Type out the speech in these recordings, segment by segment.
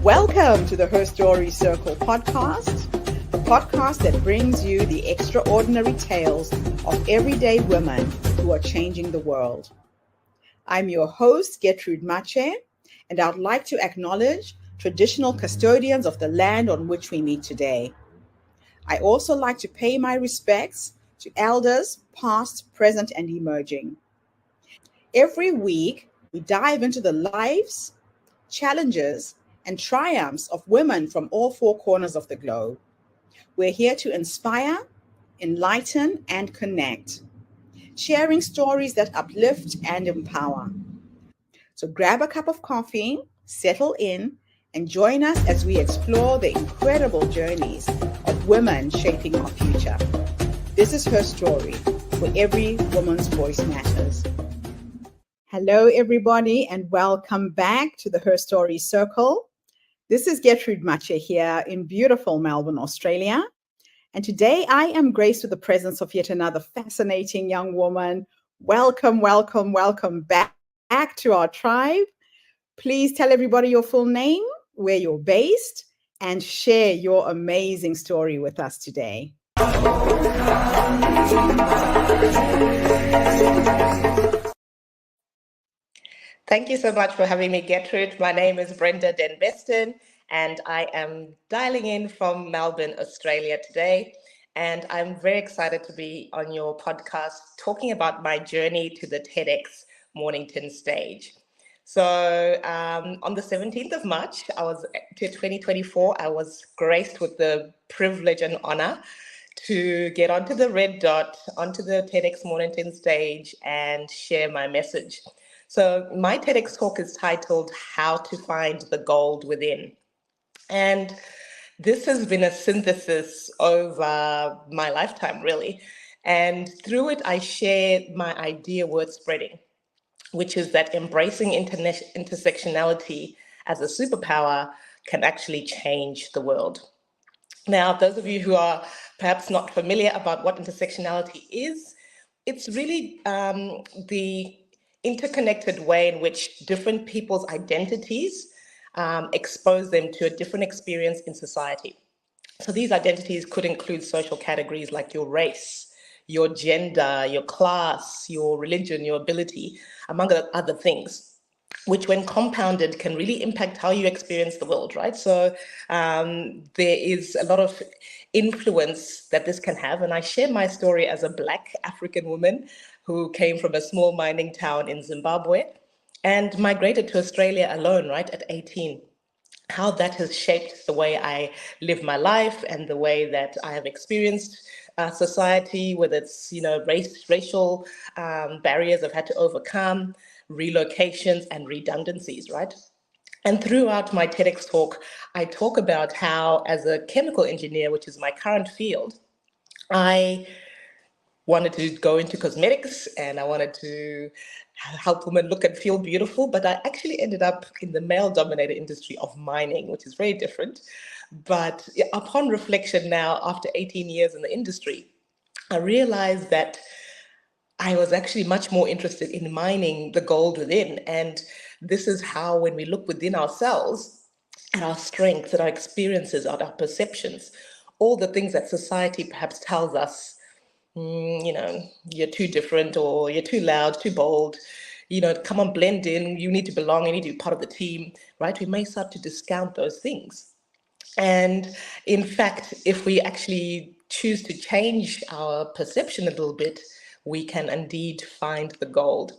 Welcome to the Her Story Circle podcast, the podcast that brings you the extraordinary tales of everyday women who are changing the world. I'm your host, Gertrude Mache, and I'd like to acknowledge traditional custodians of the land on which we meet today. I also like to pay my respects to elders, past, present, and emerging. Every week, we dive into the lives, challenges, and triumphs of women from all four corners of the globe. We're here to inspire, enlighten, and connect, sharing stories that uplift and empower. So grab a cup of coffee, settle in, and join us as we explore the incredible journeys of women shaping our future. This is Her Story, where every woman's voice matters. Hello, everybody, and welcome back to the Her Story Circle. This is Gertrude Mache here in beautiful Melbourne, Australia. And today I am graced with the presence of yet another fascinating young woman. Welcome, welcome, welcome back to our tribe. Please tell everybody your full name, where you're based, and share your amazing story with us today. Thank you so much for having me, Gertrude. My name is Brenda Denbesten, and I am dialing in from Melbourne, Australia today. And I'm very excited to be on your podcast talking about my journey to the TEDx Mornington stage. So on the 17th of March, 2024, I was graced with the privilege and honor to get onto the red dot, onto the TEDx Mornington stage and share my message. So my TEDx talk is titled How to Find the Gold Within. And this has been a synthesis over my lifetime, really. And through it, I share my idea worth spreading, which is that embracing intersectionality as a superpower can actually change the world. Now, those of you who are perhaps not familiar about what intersectionality is, it's really the interconnected way in which different people's identities expose them to a different experience in society. So these identities could include social categories like your race, your gender, your class, your religion, your ability, among other things, which when compounded can really impact how you experience the world, right? So there is a lot of influence that this can have. And I share my story as a Black African woman who came from a small mining town in Zimbabwe and migrated to Australia alone, right, at 18. How that has shaped the way I live my life and the way that I have experienced society, whether it's, racial barriers I've had to overcome, relocations and redundancies, right? And throughout my TEDx talk, I talk about how, as a chemical engineer, which is my current field, I wanted to go into cosmetics and I wanted to help women look and feel beautiful, but I actually ended up in the male-dominated industry of mining, which is very different. But upon reflection now, after 18 years in the industry, I realized that I was actually much more interested in mining the gold within. And this is how, when we look within ourselves, at our strengths, at our experiences, at our perceptions, all the things that society perhaps tells us, you're too different or you're too loud, too bold, come on, blend in, you need to belong, you need to be part of the team, right? We may start to discount those things. And in fact, if we actually choose to change our perception a little bit, we can indeed find the gold.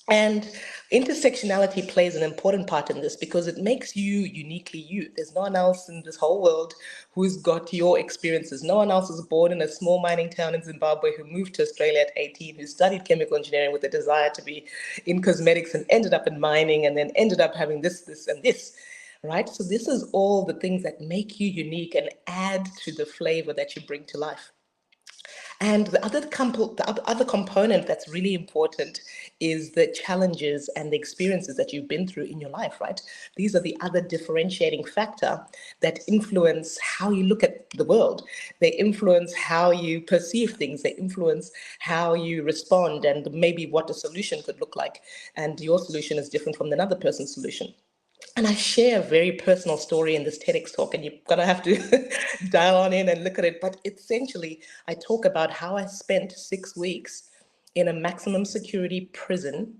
And intersectionality plays an important part in this because it makes you uniquely you. There's no one else in this whole world who's got your experiences. No one else was born in a small mining town in Zimbabwe who moved to Australia at 18, who studied chemical engineering with a desire to be in cosmetics and ended up in mining and then ended up having this, and this, right? So this is all the things that make you unique and add to the flavor that you bring to life. And the other component that's really important is the challenges and the experiences that you've been through in your life, right? These are the other differentiating factor that influence how you look at the world. They influence how you perceive things. They influence how you respond and maybe what a solution could look like. And your solution is different from another person's solution. And I share a very personal story in this TEDx talk, and you're going to have to dial on in and look at it. But essentially, I talk about how I spent 6 weeks in a maximum security prison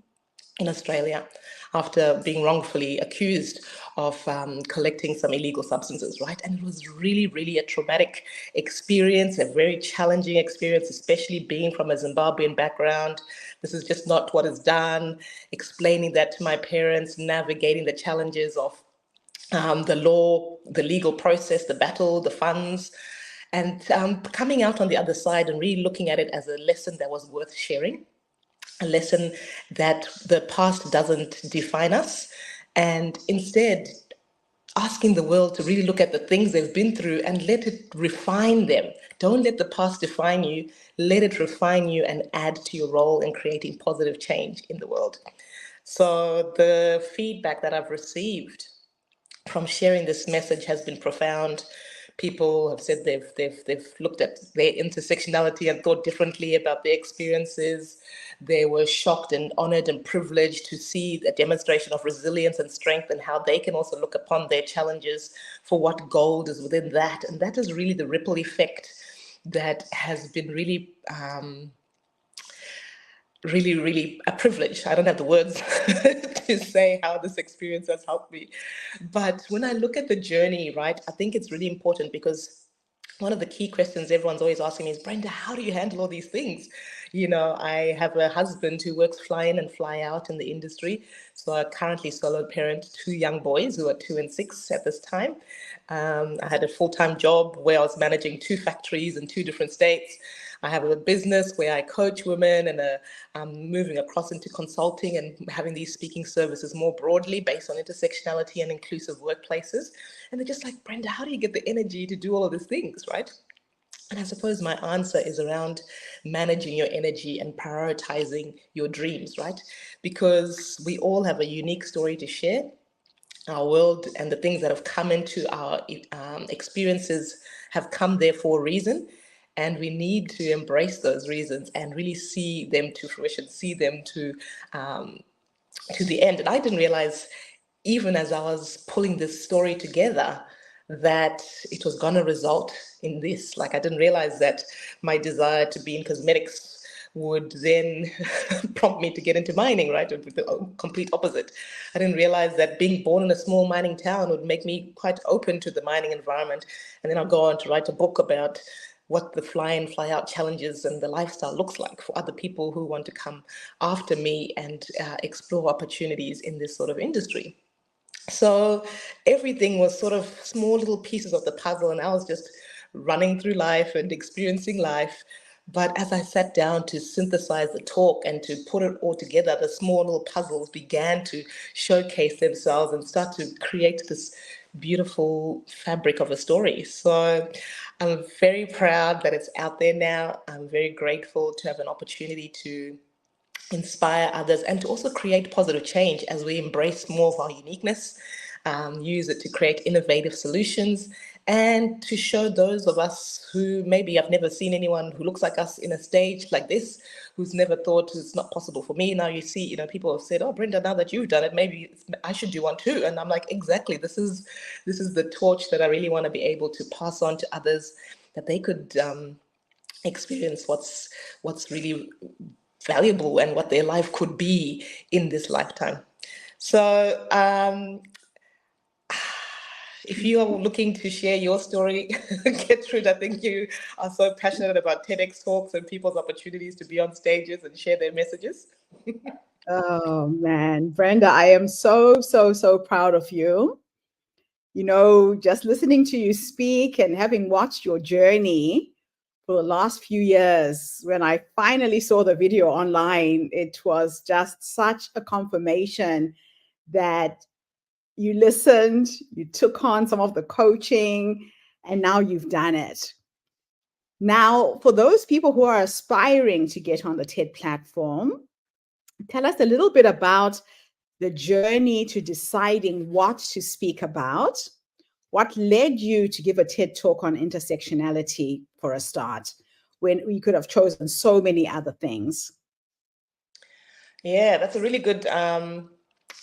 in Australia after being wrongfully accused of collecting some illegal substances, right? And it was really, really a traumatic experience, a very challenging experience, especially being from a Zimbabwean background. This is just not what is done. Explaining that to my parents, navigating the challenges of the law, the legal process, the battle, the funds, and coming out on the other side and really looking at it as a lesson that was worth sharing, a lesson that the past doesn't define us, and instead asking the world to really look at the things they've been through and let it refine them. Don't let the past define you, let it refine you and add to your role in creating positive change in the world. So the feedback that I've received from sharing this message has been profound. People have said they've looked at their intersectionality and thought differently about their experiences. They were shocked and honored and privileged to see a demonstration of resilience and strength, and how they can also look upon their challenges for what gold is within that. And that is really the ripple effect that has been really really a privilege. I don't have the words to say how this experience has helped me. But when I look at the journey, right, I think it's really important, because one of the key questions everyone's always asking me is, Brenda, how do you handle all these things? You know, I have a husband who works fly in and fly out in the industry. So I currently solo parent 2 young boys who are 2 and 6 at this time. I had a full-time job where I was managing 2 factories in 2 different states. I have a business where I coach women, and I'm moving across into consulting and having these speaking services more broadly based on intersectionality and inclusive workplaces. And they're just like, Brenda, how do you get the energy to do all of these things, right? And I suppose my answer is around managing your energy and prioritizing your dreams, right? Because we all have a unique story to share. Our world and the things that have come into our experiences have come there for a reason. And we need to embrace those reasons and really see them to fruition, see them to the end. And I didn't realize, even as I was pulling this story together, that it was going to result in this. Like, I didn't realize that my desire to be in cosmetics would then prompt me to get into mining, right? The complete opposite. I didn't realize that being born in a small mining town would make me quite open to the mining environment. And then I'll go on to write a book about what the fly in, fly out challenges and the lifestyle looks like for other people who want to come after me and explore opportunities in this sort of industry. So everything was sort of small little pieces of the puzzle, and I was just running through life and experiencing life. But as I sat down to synthesize the talk and to put it all together, the small little puzzles began to showcase themselves and start to create this beautiful fabric of a story. So I'm very proud that it's out there now. I'm very grateful to have an opportunity to inspire others and to also create positive change as we embrace more of our uniqueness, use it to create innovative solutions, and to show those of us who maybe have never seen anyone who looks like us in a stage like this, who's never thought it's not possible for me. Now you see, you know, people have said, oh, Brenda, now that you've done it, maybe I should do one too. And I'm like, exactly, this is the torch that I really want to be able to pass on to others, that they could experience what's really valuable and what their life could be in this lifetime. So if you are looking to share your story, Gertrude, I think you are so passionate about TEDx talks and people's opportunities to be on stages and share their messages. Oh man, Brenda, I am so proud of you. You know, just listening to you speak and having watched your journey for the last few years, when I finally saw the video online, it was just such a confirmation that you listened, you took on some of the coaching, and now you've done it. Now, for those people who are aspiring to get on the TED platform, tell us a little bit about the journey to deciding what to speak about. What led you to give a TED talk on intersectionality for a start, when you could have chosen so many other things? Yeah, that's a really good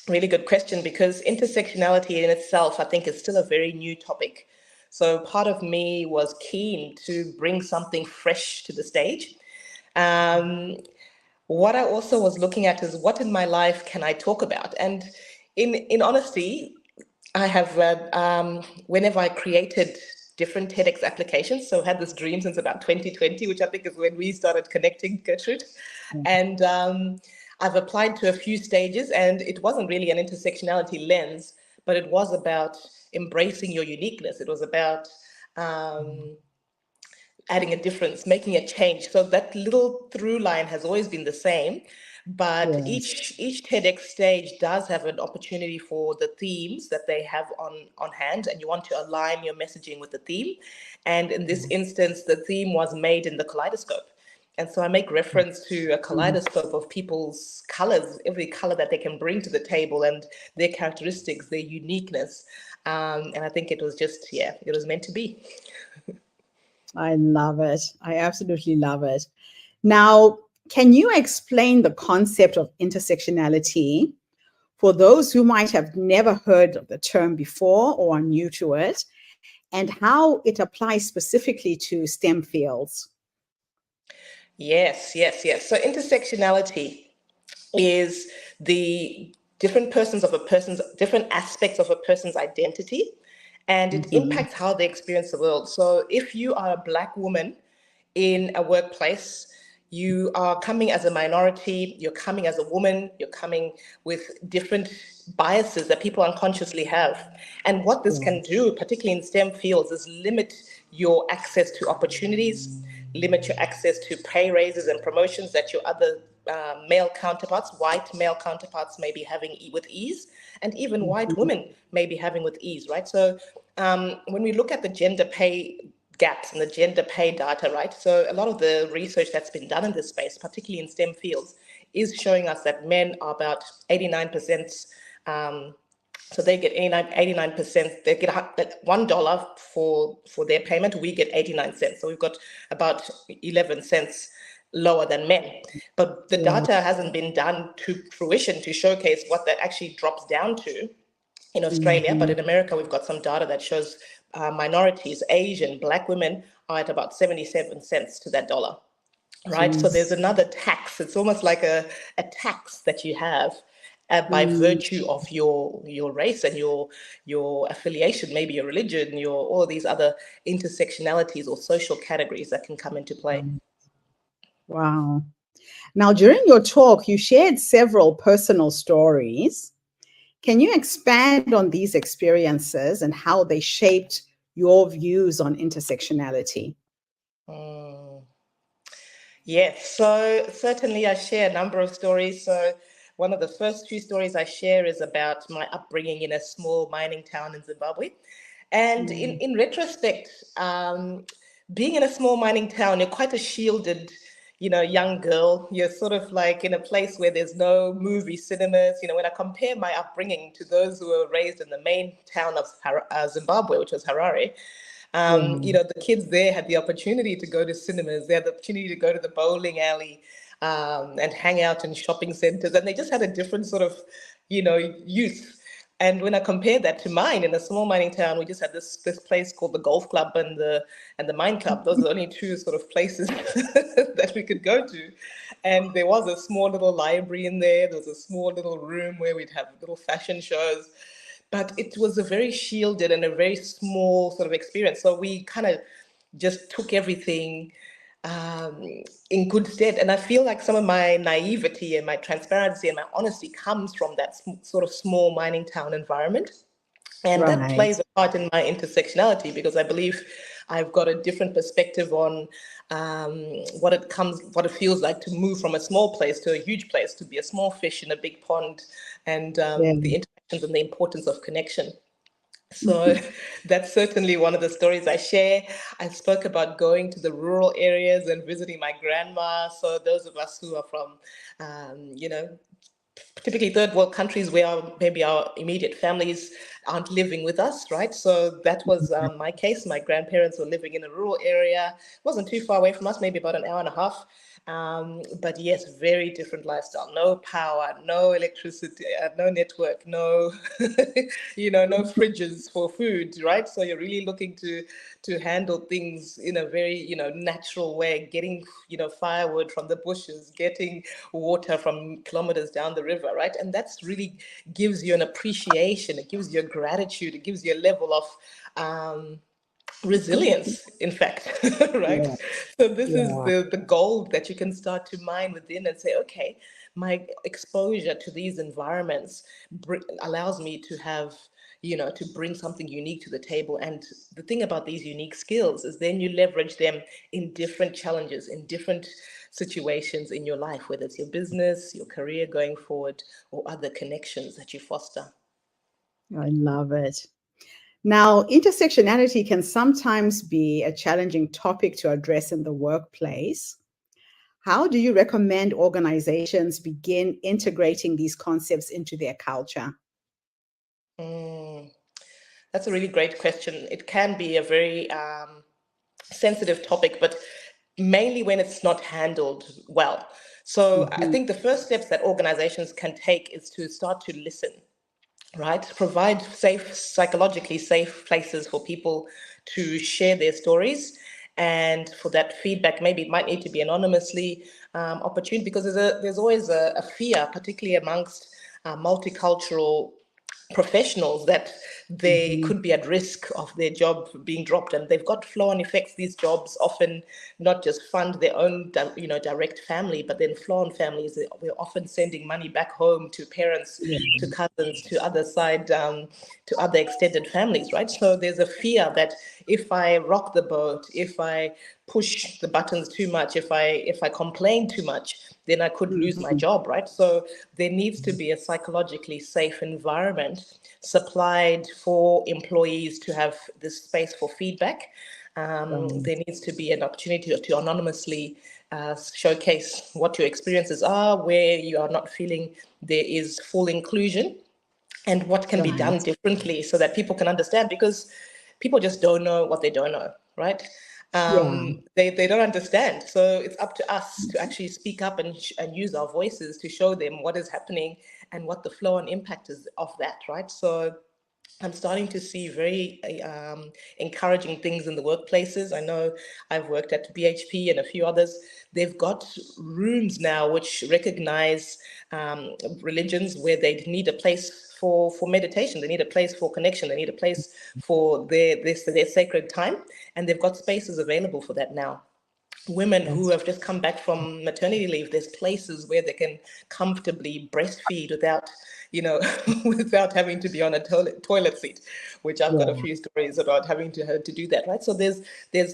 really good question, because intersectionality in itself, I think, is still a very new topic. So part of me was keen to bring something fresh to the stage. Um, what I also was looking at is, what in my life can I talk about? And in honesty, I have whenever I created different TEDx applications, so I had this dream since about 2020, which I think is when we started connecting, Gertrude. And I've applied to a few stages, and it wasn't really an intersectionality lens, but it was about embracing your uniqueness. It was about adding a difference, making a change. So that little through line has always been the same, but Yes. each TEDx stage does have an opportunity for the themes that they have on hand, and you want to align your messaging with the theme. And in this instance, the theme was made in the kaleidoscope. And so I make reference to a Mhm. kaleidoscope of people's colors, every color that they can bring to the table, and their characteristics, their uniqueness. And I think it was just, yeah, it was meant to be. I love it. I absolutely love it. Now, can you explain the concept of intersectionality for those who might have never heard of the term before or are new to it, and how it applies specifically to STEM fields? Yes, yes, yes. So intersectionality is the different aspects of a person's identity, and it Mhm. impacts how they experience the world. So if you are a Black woman in a workplace, you are coming as a minority, you're coming as a woman, you're coming with different biases that people unconsciously have. And what this can Yes. do, particularly in STEM fields, is limit your access to opportunities, limit your access to pay raises and promotions that your other male counterparts, white male counterparts, may be having with ease, and even white Mhm. women may be having with ease, right? So when we look at the gender pay gaps and the gender pay data, right? So a lot of the research that's been done in this space, particularly in STEM fields, is showing us that men are about 89%. So they get 89%, they get $1 for their payment, we get 89 cents. So we've got about 11 cents lower than men. But the Yeah. data hasn't been done to fruition to showcase what that actually drops down to in Australia, but Mhm. in America, we've got some data that shows minorities, Asian, Black women are at about 77 cents to that dollar, right? So there's Jeez. another tax. It's almost like a tax that you have by Mm. virtue of your race and your affiliation, maybe your religion, your all these other intersectionalities or social categories that can come into play. Wow. Now, during your talk, you shared several personal stories. Can you expand on these experiences and how they shaped your views on intersectionality? Mm. Yes, so certainly I share a number of stories. So one of the first few stories I share is about my upbringing in a small mining town in Zimbabwe. And Mm. in retrospect, being in a small mining town, you're quite a shielded, young girl. You're sort of like in a place where there's no movie cinemas. When I compare my upbringing to those who were raised in the main town of Zimbabwe, which was Harare, Yeah. the kids there had the opportunity to go to cinemas. They had the opportunity to go to the bowling alley and hang out in shopping centers. And they just had a different sort of, youth. And when I compared that to mine in a small mining town, we just had this place called the golf club and the mine club. Those are the only two sort of places that we could go to. And there was a small little library in there. There was a small little room where we'd have little fashion shows, but it was a very shielded and a very small sort of experience. So we kind of just took everything um, in good stead. And I feel like some of my naivety and my transparency and my honesty comes from that sort of small mining town environment. And that Right. plays a part in my intersectionality, because I believe I've got a different perspective on what it feels like to move from a small place to a huge place, to be a small fish in a big pond, and Yeah. the interactions and the importance of connection. So that's certainly one of the stories I share. I spoke about going to the rural areas and visiting my grandma. So those of us who are from, typically third world countries where maybe our immediate families aren't living with us, right? So that was my case. My grandparents were living in a rural area. It wasn't too far away from us, maybe about an hour and a half. But yes, very different lifestyle. No power, no electricity, no network, no, no fridges for food, right? So you're really looking to handle things in a very, natural way, getting, firewood from the bushes, getting water from kilometers down the river, right? And that's really gives you an appreciation. It gives you a gratitude. It gives you a level of, resilience, in fact, right? Yeah. So this is Yeah. the gold that you can start to mine within and say, okay, my exposure to these environments allows me to have, to bring something unique to the table. And the thing about these unique skills is then you leverage them in different challenges, in different situations in your life, whether it's your business, your career going forward, or other connections that you foster. I love it. Now, intersectionality can sometimes be a challenging topic to address in the workplace. How do you recommend organizations begin integrating these concepts into their culture? Mm, that's a really great question. It can be a very sensitive topic, but mainly when it's not handled well. So I Mhm. think the first steps that organizations can take is to start to listen, right? Provide safe, psychologically safe places for people to share their stories. And for that feedback, maybe it might need to be anonymously opportune, because there's always a fear, particularly amongst multicultural professionals, that they Mhm. could be at risk of their job being dropped, and they've got flow-on effects. These jobs often not just fund their own direct family, but then flow-on families, we're often sending money back home to parents, Yeah. to cousins, to other side, to other extended families, right? So there's a fear that if I rock the boat, if I push the buttons too much, if I complain too much, then I could lose my Mhm. job, right? So there needs to be a psychologically safe environment supplied for employees to have this space for feedback. Right. There needs to be an opportunity to anonymously showcase what your experiences are, where you are not feeling there is full inclusion, and what can be done Right. differently so that people can understand, because people just don't know what they don't know, right? Yeah. They don't understand. So it's up to us to actually speak up and use our voices to show them what is happening and what the flow and impact is of that, right? So I'm starting to see very encouraging things in the workplaces. I know I've worked at BHP and a few others. They've got rooms now which recognize religions where they need a place for meditation. They need a place for connection. They need a place for their sacred time. And they've got spaces available for that now. Women who That's have just come back from maternity leave, there's places where they can comfortably breastfeed without, without having to be on a toilet seat, which I've got a yeah. few stories about having to do that, right? So there's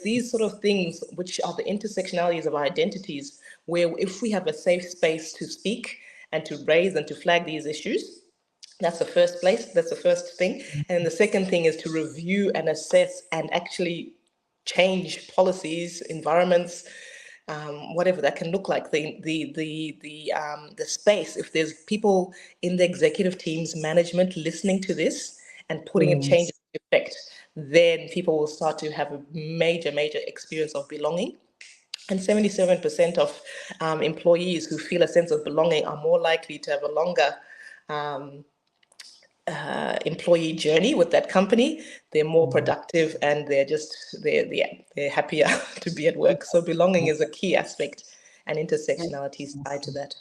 these sort of things which are the intersectionalities of our identities, where if we have a safe space to speak and to raise and to flag these issues, that's the first place. That's the first thing. And the second thing is to review and assess and actually change policies, environments, whatever that can look like. The space. If there's people in the executive teams, management listening to this and putting in Yes. changes into effect, then people will start to have a major experience of belonging. And 77% of employees who feel a sense of belonging are more likely to have a longer employee journey with that company. They're more productive, and they're happier to be at work. So belonging is a key aspect, and intersectionality is tied to that.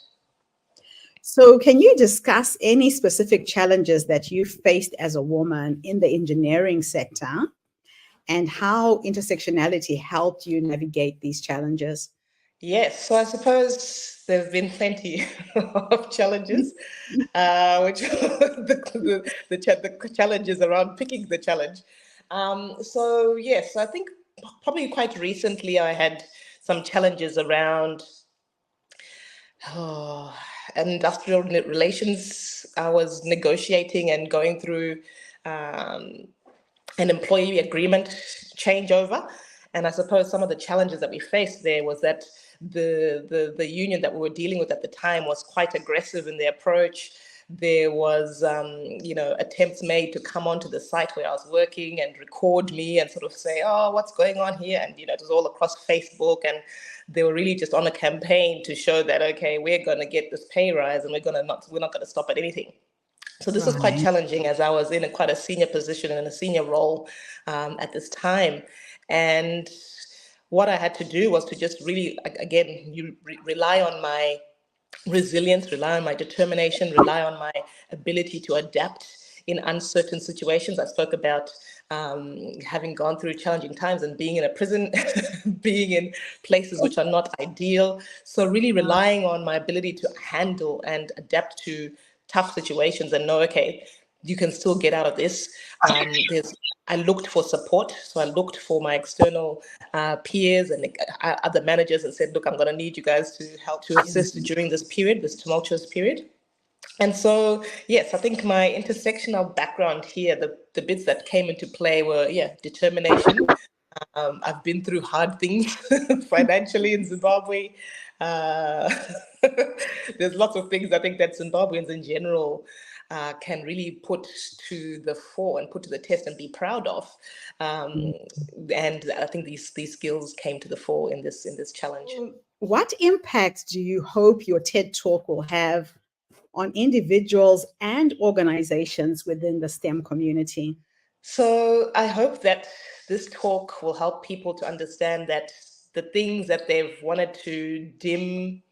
So, can you discuss any specific challenges that you faced as a woman in the engineering sector and how intersectionality helped you navigate these challenges? Yes, so I suppose there have been plenty of challenges, which the challenges around picking the challenge. So yes, I think probably quite recently I had some challenges around oh, industrial relations. I was negotiating and going through um, an employee agreement changeover. And I suppose some of the challenges that we faced there was that the union that we were dealing with at the time was quite aggressive in their approach. There was, attempts made to come onto the site where I was working and record me and sort of say, oh, what's going on here? And, it was all across Facebook, and they were really just on a campaign to show that, okay, we're going to get this pay rise and we're not going to stop at anything. So this was quite challenging, as I was in quite a senior position and a senior role at this time. And what I had to do was to just really, again, rely on my resilience, rely on my determination, rely on my ability to adapt in uncertain situations. I spoke about having gone through challenging times and being in a prison, being in places which are not ideal. So really relying on my ability to handle and adapt to tough situations and know, okay, you can still get out of this. I looked for support. So I looked for my external peers and other managers and said, look, I'm going to need you guys to help to assist during this period, this tumultuous period. And so, yes, I think my intersectional background here, the bits that came into play were, determination. I've been through hard things financially in Zimbabwe. There's lots of things I think that Zimbabweans in general can really put to the fore and put to the test and be proud of. And I think these skills came to the fore in this challenge. What impact do you hope your TED Talk will have on individuals and organizations within the STEM community? So I hope that this talk will help people to understand that the things that they've wanted to dim,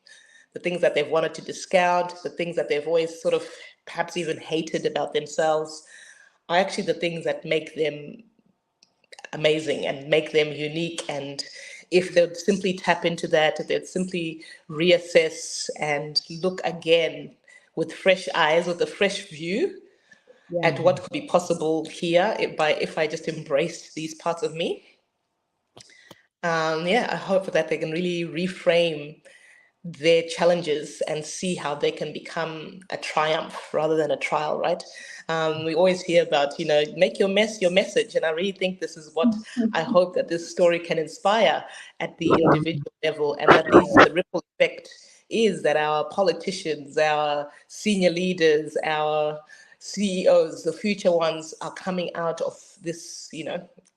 the things that they've wanted to discount, the things that they've always sort of perhaps even hated about themselves are actually the things that make them amazing and make them unique. And if they'd simply tap into that, if they'd simply reassess and look again with fresh eyes, with a fresh view at what could be possible here if I just embraced these parts of me. I hope that they can really reframe their challenges and see how they can become a triumph rather than a trial, right? We always hear about, make your mess your message. And I really think this is what I hope that this story can inspire at the individual level, and that the ripple effect is that our politicians, our senior leaders, our CEOs, the future ones, are coming out of this,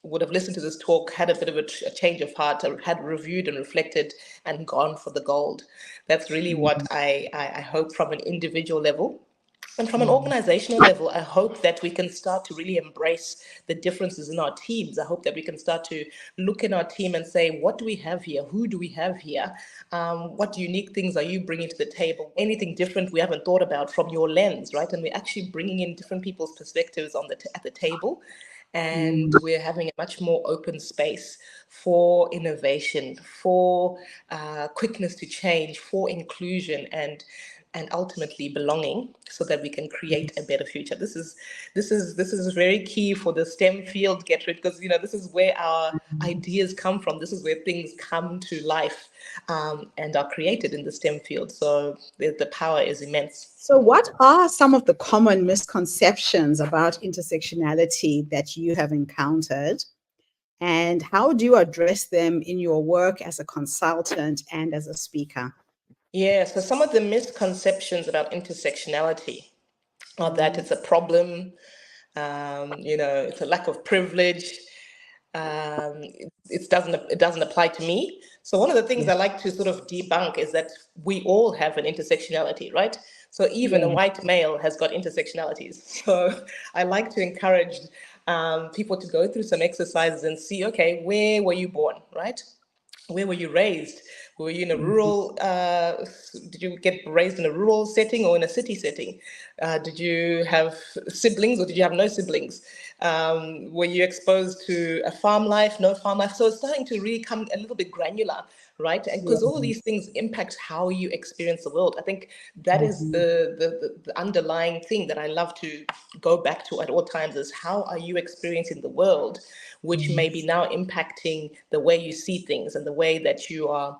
would have listened to this talk, had a bit of a change of heart, had reviewed and reflected and gone for the gold. That's really what I hope from an individual level. And from an organizational level, I hope that we can start to really embrace the differences in our teams. I hope that we can start to look in our team and say, what do we have here? Who do we have here? What unique things are you bringing to the table? Anything different we haven't thought about from your lens, right? And we're actually bringing in different people's perspectives at the table. And we're having a much more open space for innovation, for quickness to change, for inclusion, and ultimately belonging, so that we can create a better future. This is very key for the STEM field, Gertrude, because this is where our ideas come from. This is where things come to life and are created in the STEM field. So the power is immense. So what are some of the common misconceptions about intersectionality that you have encountered, and how do you address them in your work as a consultant and as a speaker? Yeah, so some of the misconceptions about intersectionality are that it's a problem, it's a lack of privilege. It doesn't apply to me. So one of the things I like to sort of debunk is that we all have an intersectionality, right? So even a white male has got intersectionalities. So I like to encourage people to go through some exercises and see, okay, where were you born, right? Where were you raised? Were you in a rural, did you get raised in a rural setting or in a city setting? Did you have siblings or did you have no siblings? Were you exposed to a farm life, no farm life? So it's starting to really come a little bit granular, right? And because all of these things impact how you experience the world. I think that is the underlying thing that I love to go back to at all times, is how are you experiencing the world, which may be now impacting the way you see things and the way that you are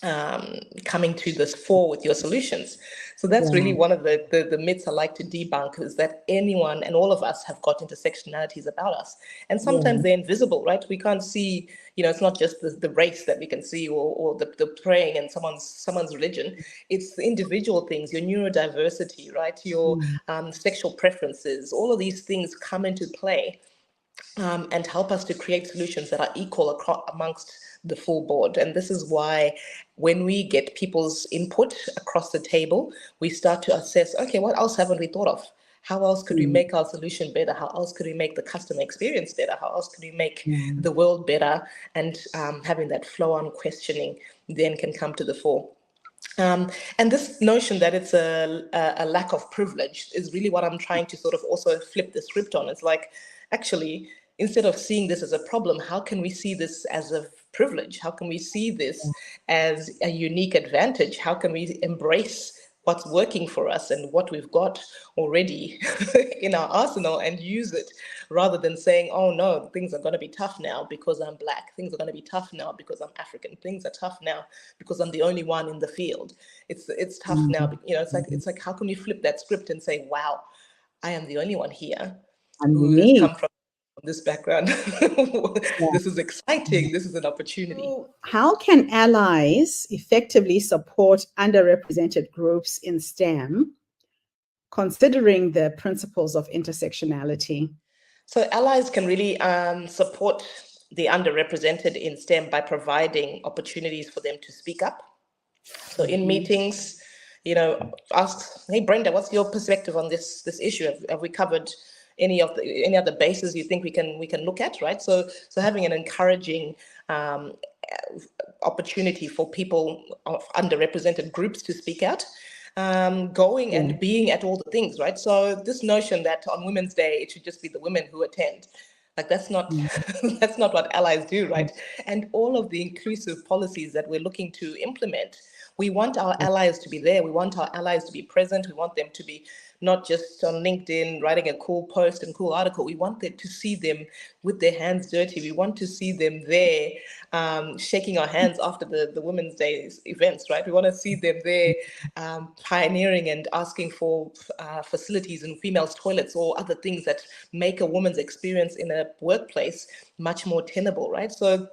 coming to this fore with your solutions. So that's really one of the myths I like to debunk, is that anyone and all of us have got intersectionalities about us. And sometimes they're invisible, right? We can't see, it's not just the race that we can see, or the praying in someone's religion. It's the individual things, your neurodiversity, right? Your sexual preferences, all of these things come into play, and help us to create solutions that are equal amongst the full board. And this is why when we get people's input across the table, we start to assess, okay, what else haven't we thought of? How else could we make our solution better? How else could we make the customer experience better? How else could we make the world better? And having that flow on questioning then can come to the fore. And this notion that it's a lack of privilege is really what I'm trying to sort of also flip the script on. It's like, actually, instead of seeing this as a problem, how can we see this as a privilege? How can we see this as a unique advantage? How can we embrace what's working for us and what we've got already in our arsenal and use it, rather than saying, oh no, things are going to be tough now because I'm Black. Things are going to be tough now because I'm African. Things are tough now because I'm the only one in the field. It's tough now. It's like, how can we flip that script and say, wow, I am the only one here who has come from this background. This is exciting. This is an opportunity. So how can allies effectively support underrepresented groups in STEM, considering the principles of intersectionality? So allies can really support the underrepresented in STEM by providing opportunities for them to speak up. So in meetings, ask, hey Brenda, what's your perspective on this issue? Have we covered any other bases you think we can look at, right? So having an encouraging opportunity for people of underrepresented groups to speak out, going and being at all the things, right? So this notion that on Women's Day it should just be the women who attend, like that's not that's not what allies do, right? And all of the inclusive policies that we're looking to implement, we want our allies to be there. We want our allies to be present. We want them to be not just on LinkedIn writing a cool post and cool article. We want them to see them with their hands dirty. We want to see them there shaking our hands after the Women's Day events, right? We want to see them there pioneering and asking for facilities and females' toilets or other things that make a woman's experience in a workplace much more tenable, right? So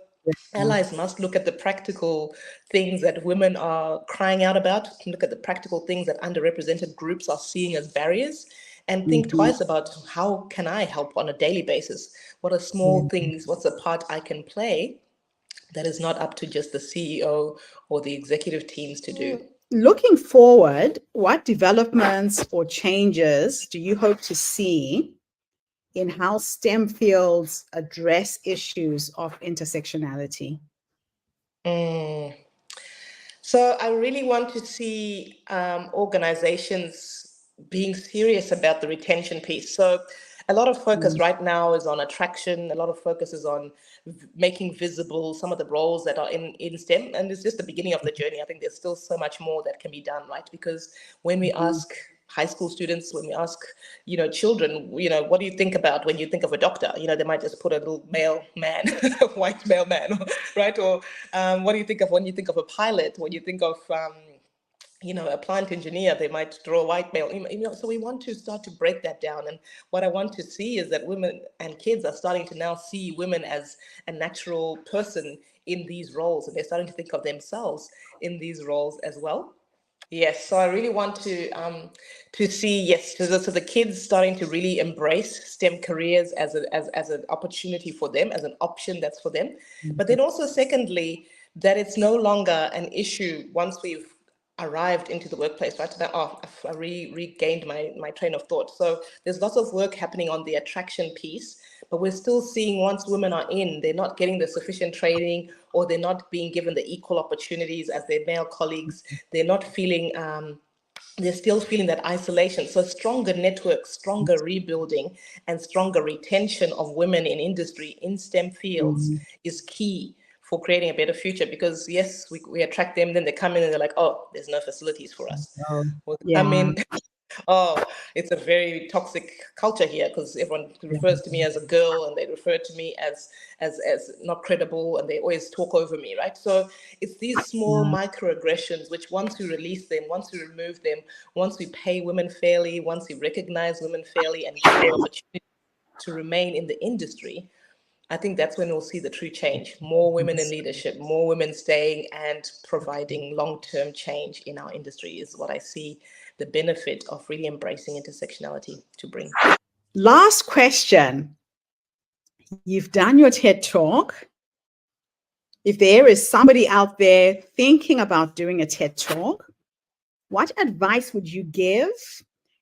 allies must look at the practical things that women are crying out about, look at the practical things that underrepresented groups are seeing as barriers, and think twice about how can I help on a daily basis? What are small things? What's a part I can play that is not up to just the CEO or the executive teams to do? Looking forward, what developments or changes do you hope to see in how STEM fields address issues of intersectionality? So I really want to see organizations being serious about the retention piece. So a lot of focus right now is on attraction. A lot of focus is on making visible some of the roles that are in STEM. And it's just the beginning of the journey. I think there's still so much more that can be done, right? Because when we ask high school students, when we ask, children, what do you think about when you think of a doctor? They might just put a little male man, a white male man, right? Or what do you think of when you think of a pilot? When you think of a plant engineer, they might draw a white male. So we want to start to break that down. And what I want to see is that women and kids are starting to now see women as a natural person in these roles, and they're starting to think of themselves in these roles as well. Yes, so I really want to see, yes, so the kids starting to really embrace STEM careers as an opportunity for them, as an option that's for them. But then also, secondly, that it's no longer an issue once we've arrived into the workplace, right? I regained my train of thought. So there's lots of work happening on the attraction piece, but we're still seeing once women are in, they're not getting the sufficient training, or they're not being given the equal opportunities as their male colleagues. They're not feeling, they're still feeling that isolation. So stronger networks, stronger rebuilding, and stronger retention of women in industry, in STEM fields is key for creating a better future. Because yes, we attract them, then they come in and they're like, oh, there's no facilities for us. Well, they come in Oh, it's a very toxic culture here because everyone refers to me as a girl and they refer to me as not credible and they always talk over me, right? So it's these small microaggressions which once we release them, once we remove them, once we pay women fairly, once we recognize women fairly and give them opportunity to remain in the industry, I think that's when we'll see the true change. More women in leadership, more women staying and providing long-term change in our industry is what I see the benefit of really embracing intersectionality to bring. Last question. You've done your TED Talk. If there is somebody out there thinking about doing a TED Talk, what advice would you give?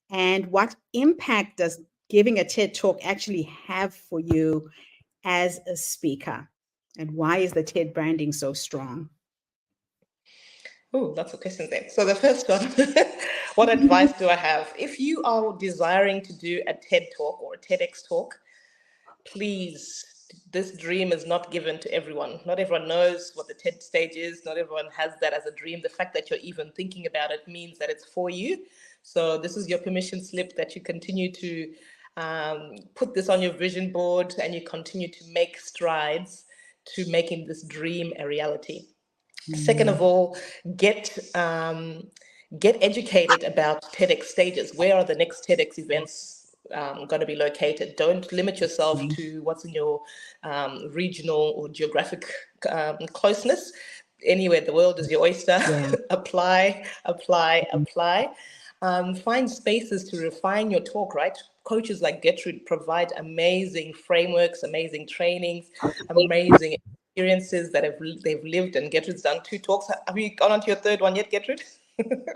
And what impact does giving a TED Talk actually have for you as a speaker? And why is the TED branding so strong? Oh, lots of questions there. So the first one, what advice do I have? If you are desiring to do a TED Talk or a TEDx talk, please, this dream is not given to everyone. Not everyone knows what the TED stage is. Not everyone has that as a dream. The fact that you're even thinking about it means that it's for you. So this is your permission slip that you continue to put this on your vision board and you continue to make strides to making this dream a reality. Second of all, get get educated about TEDx stages. Where are the next TEDx events going to be located? Don't limit yourself to what's in your regional or geographic closeness. Anywhere the world is your oyster. Yeah. Apply, apply, apply. Find spaces to refine your talk, right? Coaches like Gertrude provide amazing frameworks, amazing trainings, amazing experiences that they've lived, and Gertrude's done 2 talks. Have you gone on to your 3rd one yet, Gertrude?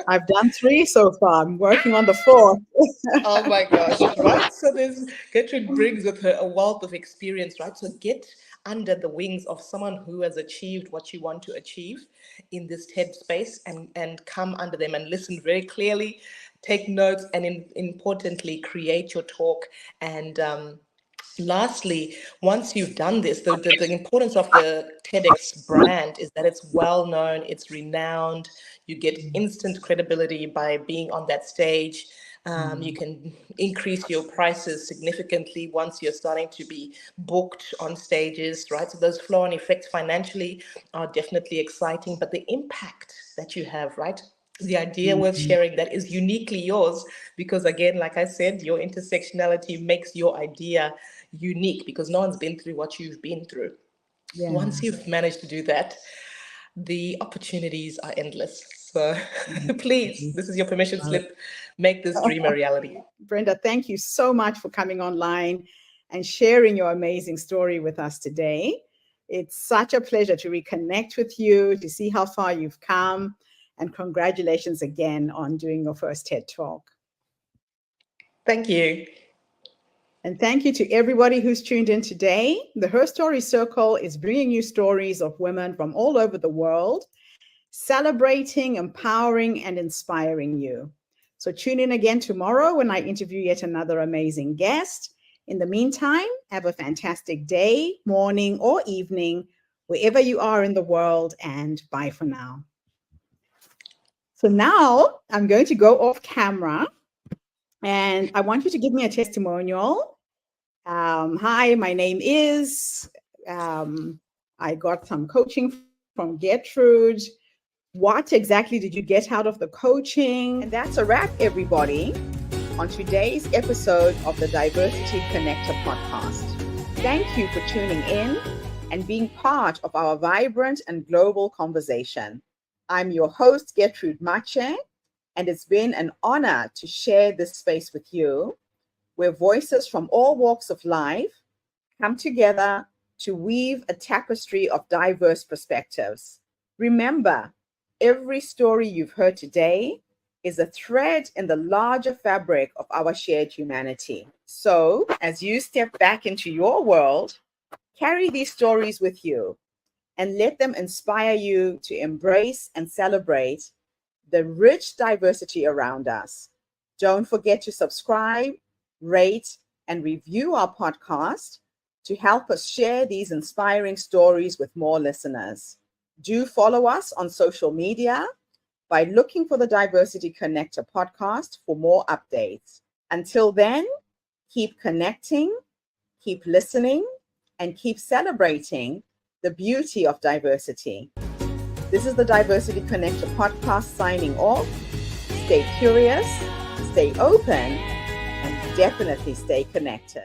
I've done 3 so far. I'm working on the 4th. Oh my gosh, right? So there's Gertrude brings with her a wealth of experience, right? So get under the wings of someone who has achieved what you want to achieve in this TED space and come under them and listen very clearly, take notes, and importantly, create your talk. And lastly, once you've done this, the importance of the TEDx brand is that it's well known, it's renowned, you get instant credibility by being on that stage. You can increase your prices significantly once you're starting to be booked on stages, right? So those flow-on effects financially are definitely exciting, but the impact that you have, right? The idea worth sharing that is uniquely yours, because again, like I said, your intersectionality makes your idea unique because no one's been through what you've been through. Yeah. Once you've managed to do that, the opportunities are endless. So please, this is your permission slip. Make this dream a reality. Brenda, thank you so much for coming online and sharing your amazing story with us today. It's such a pleasure to reconnect with you, to see how far you've come, and congratulations again on doing your first TED Talk. Thank you. And thank you to everybody who's tuned in today. The Her Story Circle is bringing you stories of women from all over the world, celebrating, empowering, and inspiring you. So tune in again tomorrow when I interview yet another amazing guest. In the meantime, have a fantastic day, morning, or evening, wherever you are in the world, and bye for now. So now I'm going to go off camera and I want you to give me a testimonial. Hi, my name is, I got some coaching from Gertrude. What exactly did you get out of the coaching? And that's a wrap, everybody, on today's episode of the Diversity Connector podcast. Thank you for tuning in and being part of our vibrant and global conversation. I'm your host, Gertrude Mache, and it's been an honor to share this space with you, where voices from all walks of life come together to weave a tapestry of diverse perspectives. Remember, every story you've heard today is a thread in the larger fabric of our shared humanity. So, as you step back into your world, carry these stories with you and let them inspire you to embrace and celebrate the rich diversity around us. Don't forget to subscribe, rate, and review our podcast to help us share these inspiring stories with more listeners. Do follow us on social media by looking for the Diversity Connector podcast for more updates. Until then, keep connecting, keep listening, and keep celebrating the beauty of diversity. This is the Diversity Connector podcast signing off. Stay curious, stay open, and definitely stay connected.